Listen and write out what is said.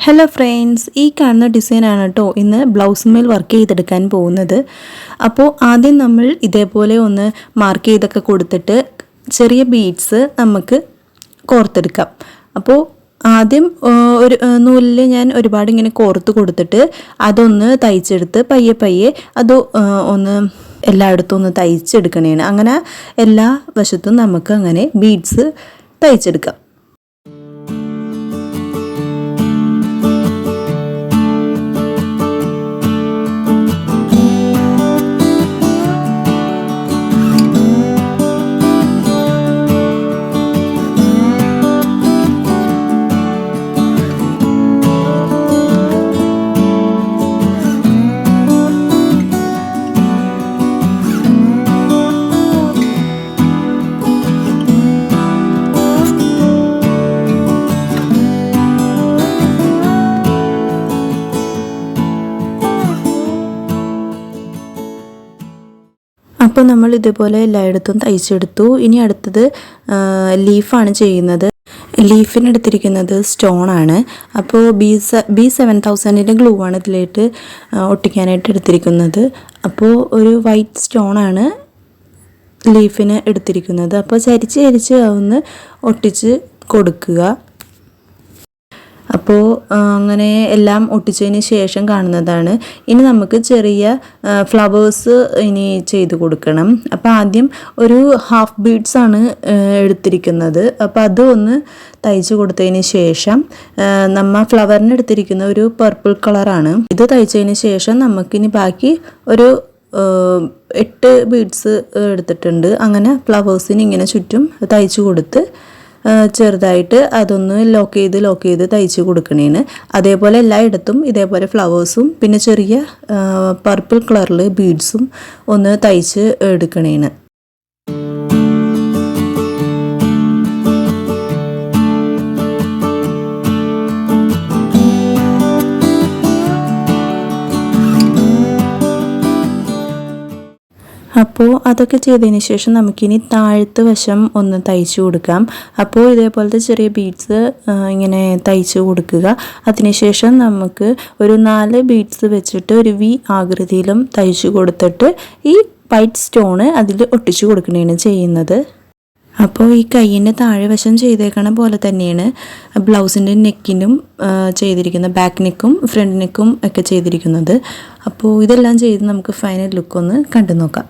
Hello friends, ഈ കാണുന്ന ഡിസൈനാണ് കേട്ടോ ഇന്ന് ബ്ലൗസുമേൽ വർക്ക് ചെയ്തെടുക്കാൻ പോകുന്നത്. അപ്പോൾ ആദ്യം നമ്മൾ ഇതേപോലെ ഒന്ന് മാർക്ക് ചെയ്തൊക്കെ കൊടുത്തിട്ട് ചെറിയ ബീഡ്സ് നമുക്ക് കോർത്തെടുക്കാം. അപ്പോൾ ആദ്യം ഒരു നൂലിൽ ഞാൻ ഒരുപാട് ഇങ്ങനെ കോർത്ത് കൊടുത്തിട്ട് അതൊന്ന് തയ്ച്ചെടുത്ത് പയ്യെ പയ്യെ അത് ഒന്ന് എല്ലായിടത്തും ഒന്ന് തയ്ച്ചെടുക്കണേണ്. അങ്ങനെ എല്ലാ വശത്തും നമുക്ക് അങ്ങനെ ബീഡ്സ് തയ്ച്ചെടുക്കാം. അപ്പോൾ നമ്മൾ ഇതുപോലെ എല്ലായിടത്തും തയ്ച്ചെടുത്തു. ഇനി അടുത്തത് ലീഫാണ് ചെയ്യുന്നത്. ലീഫിന് എടുത്തിരിക്കുന്നത് സ്റ്റോണാണ്. അപ്പോൾ B7000 ഗ്ലൂ ആണ് ഇതിലേക്ക് ഒട്ടിക്കാനായിട്ട് എടുത്തിരിക്കുന്നത്. അപ്പോൾ ഒരു വൈറ്റ് സ്റ്റോണാണ് ലീഫിന് എടുത്തിരിക്കുന്നത്. അപ്പോൾ ചരിച്ച് ഒന്ന് ഒട്ടിച്ച് കൊടുക്കുക. അപ്പോൾ അങ്ങനെ എല്ലാം ഒട്ടിച്ചതിന് ശേഷം കാണുന്നതാണ്. ഇനി നമുക്ക് ചെറിയ ഫ്ലവേഴ്സ് ഇനി ചെയ്ത് കൊടുക്കണം. അപ്പോൾ ആദ്യം ഒരു ഹാഫ് ബീഡ്സ് ആണ് എടുത്തിരിക്കുന്നത്. അപ്പോൾ അത് ഒന്ന് തയ്ച്ച് കൊടുത്തതിന് ശേഷം നമ്മൾ ഫ്ലവറിന് എടുത്തിരിക്കുന്ന ഒരു പർപ്പിൾ കളറാണ്. ഇത് തയ്ച്ചതിന് ശേഷം നമുക്കിനി ബാക്കി ഒരു 8 ബീഡ്സ് എടുത്തിട്ടുണ്ട്. അങ്ങനെ ഫ്ലവേഴ്സിന് ഇങ്ങനെ ചുറ്റും തയ്ച്ച് കൊടുത്ത് ചെറുതായിട്ട് അതൊന്ന് ലോക്ക് ചെയ്ത് തയ്ച്ച് കൊടുക്കണേന്. അതേപോലെ എല്ലായിടത്തും ഇതേപോലെ ഫ്ലവേഴ്സും പിന്നെ ചെറിയ പർപ്പിൾ കളറിൽ ബീഡ്സും ഒന്ന് തയ്ച്ച് എടുക്കണേന്. അപ്പോൾ അതൊക്കെ ചെയ്തതിന് ശേഷം നമുക്കിനി താഴത്തെ വശം ഒന്ന് തയ്ച്ചു കൊടുക്കാം. അപ്പോൾ ഇതേപോലത്തെ ചെറിയ ബീഡ്സ് ഇങ്ങനെ തയ്ച്ചു കൊടുക്കുക. അതിനുശേഷം നമുക്ക് ഒരു 4 ബീഡ്സ് വെച്ചിട്ട് ഒരു V ആകൃതിയിലും തയ്ച്ചു കൊടുത്തിട്ട് ഈ വൈറ്റ് സ്റ്റോണ് അതിൽ ഒട്ടിച്ചു കൊടുക്കുകയാണ് ചെയ്യുന്നത്. അപ്പോൾ ഈ കയ്യിൻ്റെ താഴെ വശം ചെയ്തേക്കണ പോലെ തന്നെയാണ് ബ്ലൗസിൻ്റെ നെക്കിനും ചെയ്തിരിക്കുന്നത്. ബാക്ക് നെക്കും ഫ്രണ്ട് നെക്കും ഒക്കെ ചെയ്തിരിക്കുന്നത്. അപ്പോൾ ഇതെല്ലാം ചെയ്ത് നമുക്ക് ഫൈനൽ ലുക്കൊന്ന് കണ്ടു നോക്കാം.